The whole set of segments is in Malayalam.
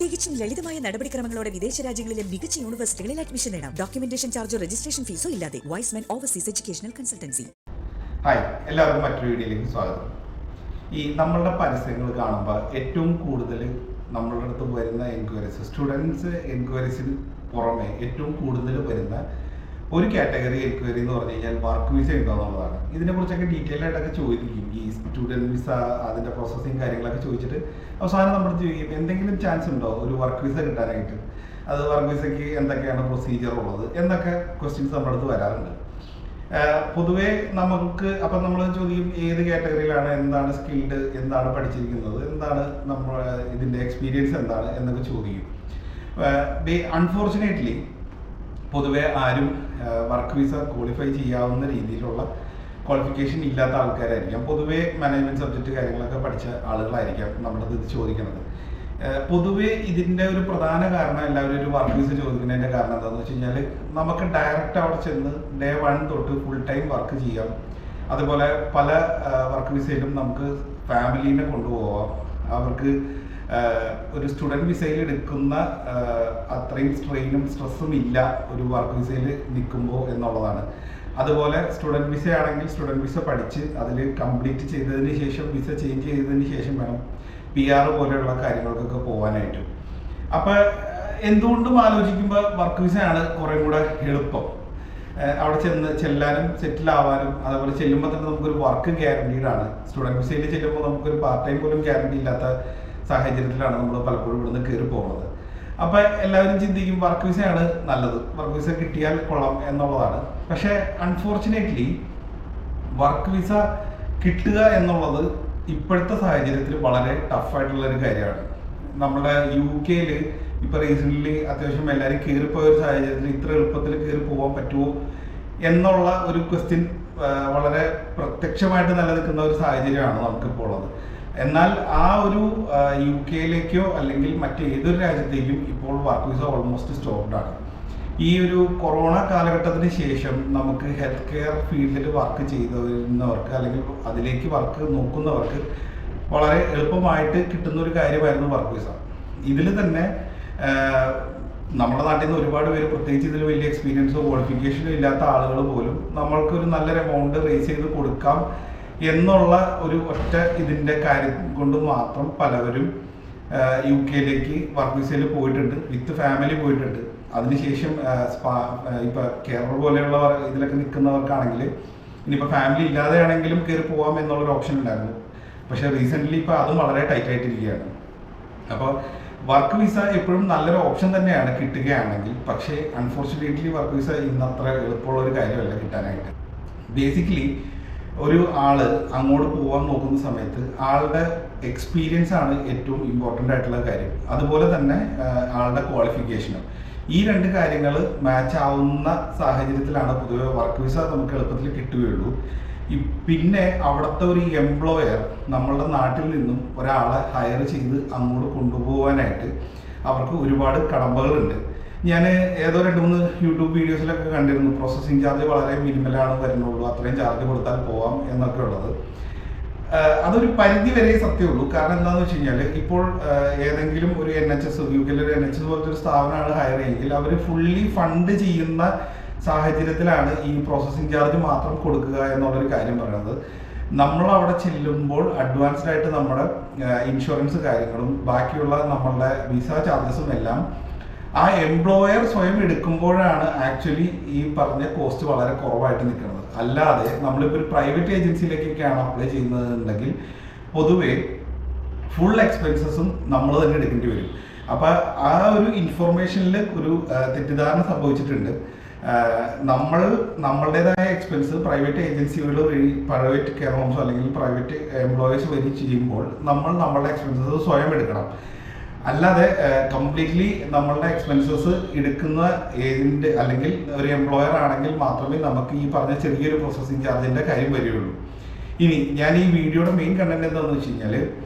തികച്ചും ലളിതമായ നടപടിക്രമങ്ങളോടെ വിദേശ രാജ്യങ്ങളിലെ മികച്ച യൂണിവേഴ്സിറ്റികളിൽ അഡ്മിഷൻ നേടാം. ഡോക്യുമെന്റേഷൻ ചാർജോ രജിസ്ട്രേഷൻ ഫീസോ ഇല്ലാതെ. Wiseman overseas educational consultancy. Hi, എല്ലാവർക്കും മറ്റൊരു വീഡിയോയിലേക്ക് സ്വാഗതം. നമ്മളുടെ പരസ്യങ്ങൾ കാണുമ്പോൾ ഏറ്റവും കൂടുതൽ നമ്മളുടെ അടുത്ത് വരുന്ന എൻക്വയറീസ്, സ്റ്റുഡൻസ് എൻക്വയറീസിന് പുറമെ ഏറ്റവും കൂടുതൽ വരുന്ന ഒരു കാറ്റഗറി എൻക്വയറി എന്ന് പറഞ്ഞു കഴിഞ്ഞാൽ വർക്ക് വിസ ഉണ്ടോ എന്നുള്ളതാണ്. ഇതിനെക്കുറിച്ചൊക്കെ ഡീറ്റെയിൽ ആയിട്ടൊക്കെ ചോദിക്കും. ഈ സ്റ്റുഡൻറ് വിസ, അതിൻ്റെ പ്രോസസ്സിങ് കാര്യങ്ങളൊക്കെ ചോദിച്ചിട്ട് അവസാനം നമ്മൾ ചോദിക്കും എന്തെങ്കിലും ചാൻസ് ഉണ്ടോ ഒരു വർക്ക് വിസ കിട്ടാനായിട്ട്, അത് വർക്ക് വിസയ്ക്ക് എന്തൊക്കെയാണ് പ്രൊസീജിയർ ഉള്ളത് എന്നൊക്കെ ക്വസ്റ്റ്യൻസ് നമ്മുടെ അടുത്ത് വരാറുണ്ട്. പൊതുവേ നമുക്ക് അപ്പം നമ്മൾ ചോദിക്കും ഏത് കാറ്റഗറിയിലാണ്, എന്താണ് സ്കിൽഡ്, എന്താണ് പഠിച്ചിരിക്കുന്നത്, എന്താണ് നമ്മൾ ഇതിൻ്റെ എക്സ്പീരിയൻസ് എന്താണ് എന്നൊക്കെ ചോദിക്കും. അൺഫോർച്ചുനേറ്റ്ലി പൊതുവെ ആരും വർക്ക് വിസ ക്വാളിഫൈ ചെയ്യാവുന്ന രീതിയിലുള്ള ക്വാളിഫിക്കേഷൻ ഇല്ലാത്ത ആൾക്കാരായിരിക്കാം. പൊതുവെ മാനേജ്മെൻറ്റ് സബ്ജക്റ്റ് കാര്യങ്ങളൊക്കെ പഠിച്ച ആളുകളായിരിക്കാം നമ്മളത് ഇത് ചോദിക്കുന്നത്. പൊതുവെ ഇതിൻ്റെ ഒരു പ്രധാന കാരണം, എല്ലാവരും ഒരു വർക്ക് വിസ ചോദിക്കുന്നതിൻ്റെ കാരണം എന്താണെന്ന് വെച്ച് കഴിഞ്ഞാൽ നമുക്ക് ഡയറക്റ്റ് അവിടെ ചെന്ന് ഡേ 1 തൊട്ട് ഫുൾ ടൈം വർക്ക് ചെയ്യാം. അതുപോലെ പല വർക്ക് വിസയിലും നമുക്ക് ഫാമിലീനെ കൊണ്ടുപോകാം. അവർക്ക് ഒരു സ്റ്റുഡൻറ് വിസയിൽ എടുക്കുന്ന അത്രയും സ്ട്രെയിനും സ്ട്രെസ്സും ഇല്ല ഒരു വർക്ക് വിസയിൽ നിൽക്കുമ്പോൾ എന്നുള്ളതാണ്. അതുപോലെ സ്റ്റുഡൻറ് വിസ ആണെങ്കിൽ സ്റ്റുഡൻറ് വിസ പഠിച്ച് അതിൽ കംപ്ലീറ്റ് ചെയ്തതിന് ശേഷം, വിസ ചേഞ്ച് ചെയ്തതിന് ശേഷം വേണം PR പോലെയുള്ള കാര്യങ്ങൾക്കൊക്കെ പോകാനായിട്ട്. അപ്പം എന്തുകൊണ്ടും ആലോചിക്കുമ്പോൾ വർക്ക് വിസയാണ് കുറേ കൂടെ എളുപ്പം. അവിടെ ചെല്ലാനും സെറ്റിൽ ആവാനും, അതുപോലെ ചെല്ലുമ്പോൾ തന്നെ നമുക്കൊരു വർക്ക് ഗ്യാരണ്ടീഡ് ആണ്. സ്റ്റുഡൻറ് വിസയിൽ ചെല്ലുമ്പോൾ നമുക്കൊരു പാർട്ട് ടൈം പോലും ഗ്യാരണ്ടി ഇല്ലാത്ത സാഹചര്യത്തിലാണ് നമ്മൾ പലപ്പോഴും ഇവിടുന്ന് കയറി പോകുന്നത്. അപ്പം എല്ലാവരും ചിന്തിക്കും വർക്ക് വിസയാണ് നല്ലത്, വർക്ക് വിസ കിട്ടിയാൽ കൊള്ളാം എന്നുള്ളതാണ്. പക്ഷേ അൺഫോർച്ചുനേറ്റ്ലി വർക്ക് വിസ കിട്ടുക എന്നുള്ളത് ഇപ്പോഴത്തെ സാഹചര്യത്തിൽ വളരെ ടഫായിട്ടുള്ളൊരു കാര്യമാണ്. നമ്മുടെ UK ഇപ്പോൾ റീസെൻ്റ്ലി അത്യാവശ്യം എല്ലാവരും കയറിപ്പോയ ഒരു സാഹചര്യത്തിൽ ഇത്ര എളുപ്പത്തിൽ കയറി പോകാൻ പറ്റുമോ എന്നുള്ള ഒരു ക്വസ്റ്റ്യൻ വളരെ പ്രത്യക്ഷമായിട്ട് നിലനിൽക്കുന്ന ഒരു സാഹചര്യമാണ് നമുക്കിപ്പോൾ ഉള്ളത്. എന്നാൽ ആ ഒരു UK അല്ലെങ്കിൽ മറ്റേതൊരു രാജ്യത്തേക്കും ഇപ്പോൾ വർക്ക് വിസ ഓൾമോസ്റ്റ് സ്റ്റോപ്ഡാണ്. ഈ ഒരു കൊറോണ കാലഘട്ടത്തിന് ശേഷം നമുക്ക് ഹെൽത്ത് കെയർ ഫീൽഡിൽ വർക്ക് ചെയ്തിരുന്നവർക്ക് അല്ലെങ്കിൽ അതിലേക്ക് വർക്ക് നോക്കുന്നവർക്ക് വളരെ എളുപ്പമായിട്ട് കിട്ടുന്ന ഒരു കാര്യമായിരുന്നു വർക്ക് വിസ. ഇതിൽ തന്നെ നമ്മുടെ നാട്ടിൽ നിന്ന് ഒരുപാട് പേര്, പ്രത്യേകിച്ച് ഇതിൽ വലിയ എക്സ്പീരിയൻസോ ക്വാളിഫിക്കേഷനോ ഇല്ലാത്ത ആളുകൾ പോലും നമ്മൾക്കൊരു നല്ലൊരു എമൗണ്ട് റേസ് ചെയ്ത് കൊടുക്കാം എന്നുള്ള ഒരു ഒറ്റ ഇതിൻ്റെ കാര്യം കൊണ്ട് മാത്രം പലവരും UK വർക്ക് വിസയിൽ പോയിട്ടുണ്ട്, വിത്ത് ഫാമിലി പോയിട്ടുണ്ട്. അതിനുശേഷം ഇപ്പം കേരള പോലെയുള്ള ഇതിലൊക്കെ നിൽക്കുന്നവർക്കാണെങ്കിൽ ഇനിയിപ്പോൾ ഫാമിലി ഇല്ലാതെയാണെങ്കിലും കയറി പോകാം എന്നുള്ളൊരു ഓപ്ഷൻ ഉണ്ടായിരുന്നു. പക്ഷേ റീസെൻ്റ്ലി ഇപ്പോൾ അതും വളരെ ടൈറ്റ് ആയിട്ടിരിക്കുകയാണ്. അപ്പോൾ വർക്ക് വിസ എപ്പോഴും നല്ലൊരു ഓപ്ഷൻ തന്നെയാണ് കിട്ടുകയാണെങ്കിൽ. പക്ഷേ അൺഫോർച്ചുനേറ്റ്ലി വർക്ക് വിസ ഇന്നത്ര എളുപ്പമുള്ള ഒരു കാര്യമല്ല കിട്ടാനായിട്ട്. ബേസിക്കലി ഒരു ആള് അങ്ങോട്ട് പോകാൻ നോക്കുന്ന സമയത്ത് ആളുടെ എക്സ്പീരിയൻസ് ആണ് ഏറ്റവും ഇമ്പോർട്ടൻ്റ് ആയിട്ടുള്ള കാര്യം. അതുപോലെ തന്നെ ആളുടെ ക്വാളിഫിക്കേഷനും. ഈ രണ്ട് കാര്യങ്ങൾ മാച്ച് ആവുന്ന സാഹചര്യത്തിലാണ് പൊതുവെ വർക്ക് വിസ നമുക്ക് എളുപ്പത്തിൽ കിട്ടുകയുള്ളൂ. പിന്നെ അവിടുത്തെ ഒരു എംപ്ലോയർ നമ്മളുടെ നാട്ടിൽ നിന്നും ഒരാളെ ഹയർ ചെയ്ത് അങ്ങോട്ട് കൊണ്ടുപോകാനായിട്ട് അവർക്ക് ഒരുപാട് കടമ്പകളുണ്ട്. ഞാൻ ഏതോ 2-3 യൂട്യൂബ് വീഡിയോസിലൊക്കെ കണ്ടിരുന്നു, പ്രോസസ്സിങ് ചാർജ് വളരെ മിനിമലാണ് വരുന്നുള്ളൂ, അത്രയും ചാർജ് കൊടുത്താൽ പോവാം എന്നൊക്കെ ഉള്ളത്. അതൊരു പരിധി വരെ സത്യമുള്ളൂ. കാരണം എന്താണെന്ന് വെച്ച് കഴിഞ്ഞാൽ ഇപ്പോൾ ഏതെങ്കിലും ഒരു NHS, UK ഒരു NHS പോലത്തെ ഒരു സ്ഥാപനമാണ് ഹയർ ചെയ്യുമെങ്കിൽ അവർ ഫുള്ളി ഫണ്ട് ചെയ്യുന്ന സാഹചര്യത്തിലാണ് ഈ പ്രോസസ്സിങ് ചാർജ് മാത്രം കൊടുക്കുക എന്നുള്ളൊരു കാര്യം പറയുന്നത്. നമ്മൾ അവിടെ ചെല്ലുമ്പോൾ അഡ്വാൻസ്ഡ് ആയിട്ട് നമ്മുടെ ഇൻഷുറൻസ് കാര്യങ്ങളും ബാക്കിയുള്ള നമ്മളുടെ വിസ ചാർജസും എല്ലാം ആ എംപ്ലോയർ സ്വയം എടുക്കുമ്പോഴാണ് ആക്ച്വലി ഈ പറഞ്ഞ കോസ്റ്റ് വളരെ കുറവായിട്ട് നിൽക്കുന്നത്. അല്ലാതെ നമ്മളിപ്പോൾ ഒരു പ്രൈവറ്റ് ഏജൻസിയിലേക്കൊക്കെയാണ് അപ്ലൈ ചെയ്യുന്നതെന്നുണ്ടെങ്കിൽ പൊതുവേ ഫുൾ എക്സ്പെൻസസും നമ്മൾ തന്നെ എടുക്കേണ്ടി വരും. അപ്പം ആ ഒരു ഇൻഫർമേഷനിൽ ഒരു തെറ്റിദ്ധാരണ സംഭവിച്ചിട്ടുണ്ട്. നമ്മളുടേതായ എക്സ്പെൻസ് പ്രൈവറ്റ് ഏജൻസികൾ വഴി, പ്രൈവറ്റ് കെയർ ഹോംസോ അല്ലെങ്കിൽ പ്രൈവറ്റ് എംപ്ലോയീസ് വഴി ചെയ്യുമ്പോൾ നമ്മളുടെ എക്സ്പെൻസസ് സ്വയം എടുക്കണം. അല്ലാതെ കംപ്ലീറ്റ്ലി നമ്മളുടെ എക്സ്പെൻസസ് എടുക്കുന്ന ഏജന്റ് അല്ലെങ്കിൽ ഒരു എംപ്ലോയർ ആണെങ്കിൽ മാത്രമേ നമുക്ക് ഈ പറഞ്ഞ ചെറിയൊരു പ്രോസസ്സിങ് ചാർജിൻ്റെ കാര്യം വരികയുള്ളൂ. ഇനി ഞാൻ ഈ വീഡിയോയുടെ മെയിൻ കണ്ടന്റ് എന്താണെന്ന് വെച്ച് കഴിഞ്ഞാൽ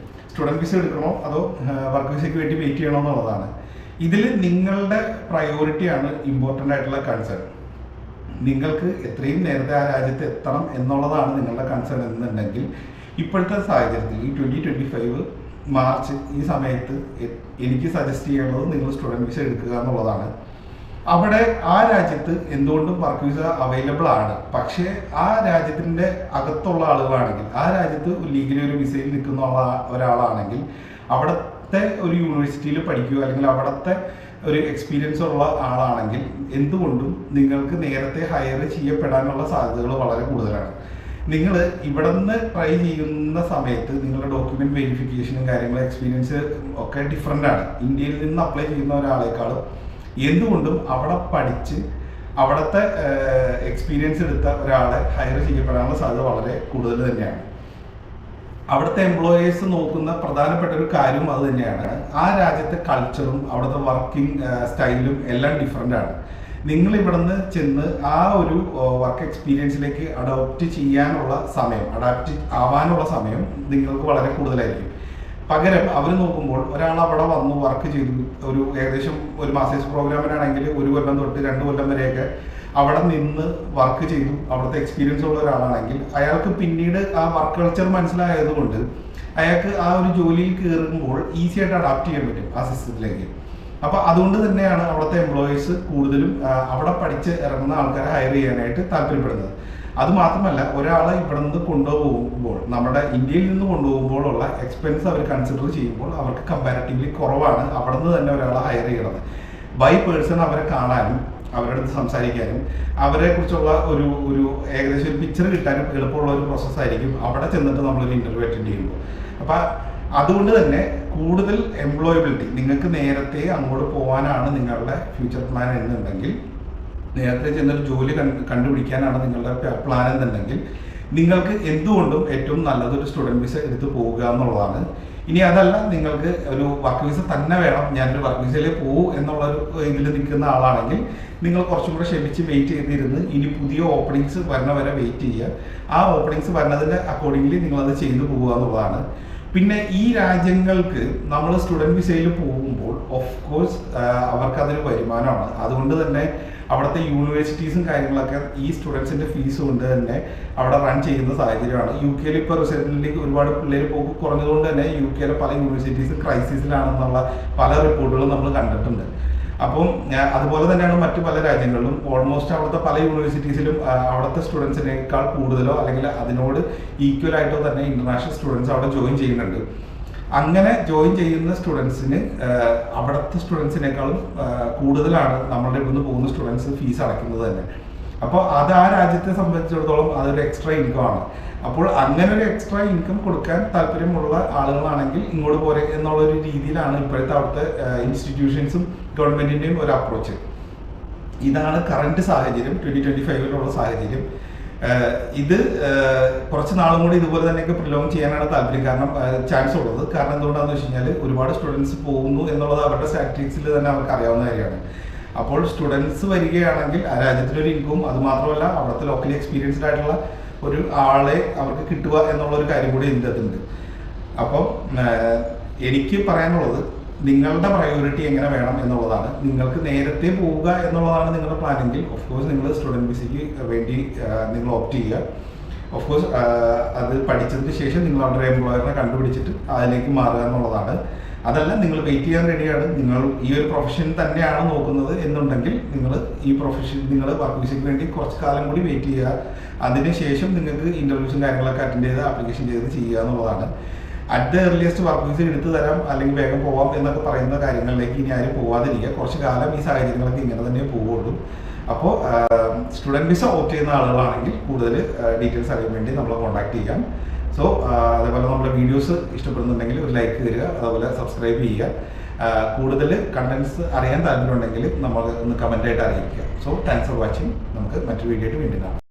സ്റ്റുഡൻറ് വിസ എടുക്കണോ അതോ വർക്ക് വിസയ്ക്ക് വേണ്ടി വെയിറ്റ് ചെയ്യണോ എന്നുള്ളതാണ്. ഇതിൽ നിങ്ങളുടെ പ്രയോറിറ്റിയാണ് ഇമ്പോർട്ടൻ്റ് ആയിട്ടുള്ള കൺസേൺ. നിങ്ങൾക്ക് എത്രയും നേരത്തെ ആ രാജ്യത്ത് എത്തണം എന്നുള്ളതാണ് നിങ്ങളുടെ കൺസേൺ എന്നുണ്ടെങ്കിൽ ഇപ്പോഴത്തെ സാഹചര്യത്തിൽ ഈ 2025 മാർച്ച് ഈ സമയത്ത് എനിക്ക് സജസ്റ്റ് ചെയ്യുന്നത് നിങ്ങൾ സ്റ്റുഡൻറ് വിസ എടുക്കുക എന്നുള്ളതാണ്. അവിടെ ആ രാജ്യത്ത് എന്തുകൊണ്ടും വർക്ക് വിസ അവൈലബിൾ ആണ്. പക്ഷേ ആ രാജ്യത്തിൻ്റെ അകത്തുള്ള ആളുകളാണെങ്കിൽ, ആ രാജ്യത്ത് ലീഗലി ഒരു വിസയിൽ നിൽക്കുന്ന ഒരാളാണെങ്കിൽ, അവിടുത്തെ ഒരു യൂണിവേഴ്സിറ്റിയിൽ പഠിക്കുക അല്ലെങ്കിൽ അവിടുത്തെ ഒരു എക്സ്പീരിയൻസ് ഉള്ള ആളാണെങ്കിൽ എന്തുകൊണ്ടും നിങ്ങൾക്ക് നേരത്തെ ഹയർ ചെയ്യപ്പെടാനുള്ള സാധ്യതകൾ വളരെ കൂടുതലാണ്. നിങ്ങൾ ഇവിടെ നിന്ന് ട്രൈ ചെയ്യുന്ന സമയത്ത് നിങ്ങളുടെ ഡോക്യുമെന്റ് വെരിഫിക്കേഷനും കാര്യങ്ങളും എക്സ്പീരിയൻസ് ഒക്കെ ഡിഫറെൻ്റ് ആണ്. ഇന്ത്യയിൽ നിന്ന് അപ്ലൈ ചെയ്യുന്ന ഒരാളെക്കാളും എന്തുകൊണ്ടും അവിടെ പഠിച്ച് അവിടുത്തെ എക്സ്പീരിയൻസ് എടുത്ത ഒരാളെ ഹയർ ചെയ്യപ്പെടാനുള്ള സാധ്യത വളരെ കൂടുതൽ തന്നെയാണ്. അവിടുത്തെ എംപ്ലോയേഴ്സ് നോക്കുന്ന പ്രധാനപ്പെട്ട ഒരു കാര്യം അത് തന്നെയാണ്. ആ രാജ്യത്തെ കൾച്ചറും അവിടുത്തെ വർക്കിംഗ് സ്റ്റൈലും എല്ലാം ഡിഫറെൻ്റ് ആണ്. നിങ്ങൾ ഇവിടെ നിന്ന് ചെന്ന് ആ ഒരു വർക്ക് എക്സ്പീരിയൻസിലേക്ക് അഡോപ്റ്റ് ചെയ്യാനുള്ള സമയം, അഡാപ്റ്റ് ആവാനുള്ള സമയം നിങ്ങൾക്ക് വളരെ കൂടുതലായിരിക്കും. പകരം അവർ നോക്കുമ്പോൾ ഒരാൾ അവിടെ വന്നു വർക്ക് ചെയ്തു, ഒരു ഏകദേശം ഒരു മാസ്റ്റേഴ്സ് പ്രോഗ്രാമിനാണെങ്കിൽ 1 കൊല്ലം തൊട്ട് 2 കൊല്ലം വരെയൊക്കെ അവിടെ നിന്ന് വർക്ക് ചെയ്തു, അവിടുത്തെ എക്സ്പീരിയൻസ് ഉള്ള ഒരാളാണെങ്കിൽ അയാൾക്ക് പിന്നീട് ആ വർക്ക് കൾച്ചർ മനസ്സിലായതുകൊണ്ട് അയാൾക്ക് ആ ഒരു ജോലിയിൽ കയറുമ്പോൾ ഈസി ആയിട്ട് അഡാപ്റ്റ് ചെയ്യാൻ പറ്റും ആ സിസ്റ്റത്തിലേക്ക്. അപ്പോൾ അതുകൊണ്ട് തന്നെയാണ് അവിടുത്തെ എംപ്ലോയീസ് കൂടുതലും അവിടെ പഠിച്ച് ഇറങ്ങുന്ന ആൾക്കാരെ ഹയർ ചെയ്യാനായിട്ട് താല്പര്യപ്പെടുന്നത്. അതുമാത്രമല്ല, ഒരാളെ ഇവിടെ നിന്ന് കൊണ്ടുപോകുമ്പോൾ, നമ്മുടെ ഇന്ത്യയിൽ നിന്ന് കൊണ്ടുപോകുമ്പോഴുള്ള എക്സ്പെൻസ് അവർ കൺസിഡർ ചെയ്യുമ്പോൾ അവർക്ക് കമ്പാരിറ്റീവ്ലി കുറവാണ് അവിടെ നിന്ന് തന്നെ ഒരാളെ ഹയർ ചെയ്യണത്. ബൈ പേഴ്സൺ അവരെ കാണാനും അവരുടെ അടുത്ത് സംസാരിക്കാനും അവരെ കുറിച്ചുള്ള ഒരു ഏകദേശം ഒരു പിക്ചർ കിട്ടാനും എളുപ്പമുള്ള ഒരു പ്രോസസ്സായിരിക്കും അവിടെ ചെന്നിട്ട് നമ്മളൊരു ഇൻ്റർവ്യൂ അറ്റൻഡ് ചെയ്യുമ്പോൾ. അപ്പം അതുകൊണ്ട് തന്നെ കൂടുതൽ എംപ്ലോയബിലിറ്റി, നിങ്ങൾക്ക് നേരത്തെ അങ്ങോട്ട് പോകാനാണ് നിങ്ങളുടെ ഫ്യൂച്ചർ പ്ലാൻ എന്നുണ്ടെങ്കിൽ, നേരത്തെ ചെന്നൊരു ജോലി കണ്ടുപിടിക്കാനാണ് നിങ്ങളുടെ പ്ലാൻ എന്നുണ്ടെങ്കിൽ, നിങ്ങൾക്ക് എന്തുകൊണ്ടും ഏറ്റവും നല്ലത് ഒരു സ്റ്റുഡൻറ് വിസ എടുത്ത് പോവുക എന്നുള്ളതാണ്. ഇനി അതല്ല, നിങ്ങൾക്ക് ഒരു വർക്ക് വിസ തന്നെ വേണം, ഞാനൊരു വർക്ക് വിസയിൽ പോകും എന്നുള്ളൊരു ഇതിൽ നിൽക്കുന്ന ആളാണെങ്കിൽ നിങ്ങൾ കുറച്ചും കൂടെ ക്ഷമിച്ച് വെയിറ്റ് ചെയ്തിരുന്ന് ഇനി പുതിയ ഓപ്പണിങ്സ് വരണ വരെ വെയിറ്റ് ചെയ്യുക. ആ ഓപ്പണിങ്സ് വരുന്നതിൻ്റെ അക്കോർഡിംഗ്ലി നിങ്ങളത് ചെയ്തു പോകുക എന്നുള്ളതാണ്. പിന്നെ ഈ രാജ്യങ്ങൾക്ക് നമ്മൾ സ്റ്റുഡൻറ് വിസയിൽ പോകുമ്പോൾ ഓഫ് കോഴ്സ് അവർക്കതൊരു വരുമാനമാണ്. അതുകൊണ്ട് തന്നെ അവിടുത്തെ യൂണിവേഴ്സിറ്റീസും കാര്യങ്ങളൊക്കെ ഈ സ്റ്റുഡൻസിൻ്റെ ഫീസ് കൊണ്ട് തന്നെ അവിടെ റൺ ചെയ്യുന്ന സാഹചര്യമാണ്. UK ഇപ്പോൾ റിസെൻ്റ്ലി ഒരുപാട് പിള്ളേർ പോക്ക് കുറഞ്ഞതുകൊണ്ട് തന്നെ UK പല യൂണിവേഴ്സിറ്റീസും ക്രൈസിസിലാണെന്നുള്ള പല റിപ്പോർട്ടുകളും നമ്മൾ കണ്ടിട്ടുണ്ട്. അപ്പം അതുപോലെ തന്നെയാണ് മറ്റു പല രാജ്യങ്ങളിലും ഓൾമോസ്റ്റ് അവിടുത്തെ പല യൂണിവേഴ്സിറ്റീസിലും അവിടുത്തെ സ്റ്റുഡൻസിനേക്കാൾ കൂടുതലോ അല്ലെങ്കിൽ അതിനോട് ഈക്വൽ ആയിട്ടോ തന്നെ ഇന്റർനാഷണൽ സ്റ്റുഡൻസ് അവിടെ ജോയിൻ ചെയ്യുന്നുണ്ട്. അങ്ങനെ ജോയിൻ ചെയ്യുന്ന സ്റ്റുഡൻസിന് അവിടുത്തെ സ്റ്റുഡൻസിനേക്കാളും കൂടുതലാണ് നമ്മളുടെ ഇവിടുന്ന് പോകുന്ന സ്റ്റുഡൻസ് ഫീസ് അടയ്ക്കുന്നത് തന്നെ. അപ്പോൾ അത് ആ രാജ്യത്തെ സംബന്ധിച്ചിടത്തോളം അതൊരു എക്സ്ട്രാ ഇൻകം ആണ്. അപ്പോൾ അങ്ങനെ ഒരു എക്സ്ട്രാ ഇൻകം കൊടുക്കാൻ താല്പര്യമുള്ള ആളുകളാണെങ്കിൽ ഇങ്ങോട്ട് പോരെ എന്നുള്ളൊരു രീതിയിലാണ് ഇപ്പോഴത്തെ അവിടുത്തെ ഇൻസ്റ്റിറ്റ്യൂഷൻസും ഗവൺമെൻറ്റിൻ്റെയും ഒരു അപ്രോച്ച്. ഇതാണ് കറണ്ട് സാഹചര്യം, 2025 സാഹചര്യം. ഇത് കുറച്ച് നാളും കൂടി ഇതുപോലെ തന്നെയൊക്കെ പ്രിലോങ് ചെയ്യാനാണ് താല്പര്യം, കാരണം ചാൻസ് ഉള്ളത്. കാരണം എന്തുകൊണ്ടാണെന്ന് വെച്ച് കഴിഞ്ഞാൽ ഒരുപാട് സ്റ്റുഡൻസ് പോകുന്നു എന്നുള്ളത് അവരുടെ സ്റ്റാറ്റിസ്റ്റിക്സിൽ തന്നെ അവർക്ക് അറിയാവുന്ന കാര്യമാണ്. അപ്പോൾ സ്റ്റുഡൻസ് വരികയാണെങ്കിൽ ആ രാജ്യത്തിനൊരു ഇൻകവും, അതുമാത്രമല്ല അവിടുത്തെ ലോക്കലി എക്സ്പീരിയൻസ്ഡ് ആയിട്ടുള്ള ഒരു ആളെ അവർക്ക് കിട്ടുക എന്നുള്ളൊരു കാര്യം കൂടി ഇതിൻ്റെ അകത്തുണ്ട്. അപ്പം എനിക്ക് പറയാനുള്ളത്, നിങ്ങളുടെ പ്രയോറിറ്റി എങ്ങനെ വേണം എന്നുള്ളതാണ്. നിങ്ങൾക്ക് നേരത്തെ പോവുക എന്നുള്ളതാണ് നിങ്ങളുടെ പ്ലാനെങ്കിൽ ഓഫ് കോഴ്സ് നിങ്ങൾ സ്റ്റുഡൻറ് വിസയ്ക്ക് വേണ്ടി നിങ്ങൾ ഓപ്റ്റ് ചെയ്യുക. ഓഫ് കോഴ്സ് അത് പഠിച്ചതിന് ശേഷം നിങ്ങൾ അവരുടെ എംപ്ലോയറിനെ കണ്ടുപിടിച്ചിട്ട് അതിലേക്ക് മാറുക എന്നുള്ളതാണ്. അതല്ല, നിങ്ങൾ വെയിറ്റ് ചെയ്യാൻ റെഡിയാണ്, നിങ്ങൾ ഈ ഒരു പ്രൊഫഷൻ തന്നെയാണ് നോക്കുന്നത് എന്നുണ്ടെങ്കിൽ നിങ്ങൾ വർക്ക് വിസയ്ക്ക് വേണ്ടി കുറച്ച് കാലം കൂടി വെയിറ്റ് ചെയ്യുക. അതിനുശേഷം നിങ്ങൾക്ക് ഇൻ്റർവ്യൂസും കാര്യങ്ങളൊക്കെ അറ്റൻഡ് ചെയ്ത് ആപ്ലിക്കേഷൻ ചെയ്ത് ചെയ്യുക എന്നുള്ളതാണ്. At the earliest work visa എടുത്തു തരാം അല്ലെങ്കിൽ വേഗം പോവാം എന്നൊക്കെ പറയുന്ന കാര്യങ്ങളിലേക്ക് ഇനി ആരും പോവാതിരിക്കുക. കുറച്ച് കാലം ഈ സാഹചര്യങ്ങളൊക്കെ ഇങ്ങനെ തന്നെ പോവുള്ളൂ. അപ്പോൾ സ്റ്റുഡൻറ് വിസ ഓപ്റ്റ് ചെയ്യുന്ന ആളുകളാണെങ്കിൽ കൂടുതൽ ഡീറ്റെയിൽസ് അറിയാൻ വേണ്ടി നമ്മളെ കോൺടാക്ട് ചെയ്യാം. സോ അതേപോലെ നമ്മുടെ വീഡിയോസ് ഇഷ്ടപ്പെടുന്നുണ്ടെങ്കിൽ ഒരു ലൈക്ക് തരിക, അതുപോലെ സബ്സ്ക്രൈബ് ചെയ്യുക. കൂടുതൽ കണ്ടന്റ്സ് അറിയാൻ താല്പര്യമുണ്ടെങ്കിൽ നമ്മൾ ഒന്ന് കമൻ്റായിട്ട് അറിയിക്കുക. So thanks for watching. നമുക്ക് മറ്റൊരു വീഡിയോ ആയിട്ട് വീണ്ടും കാണാം.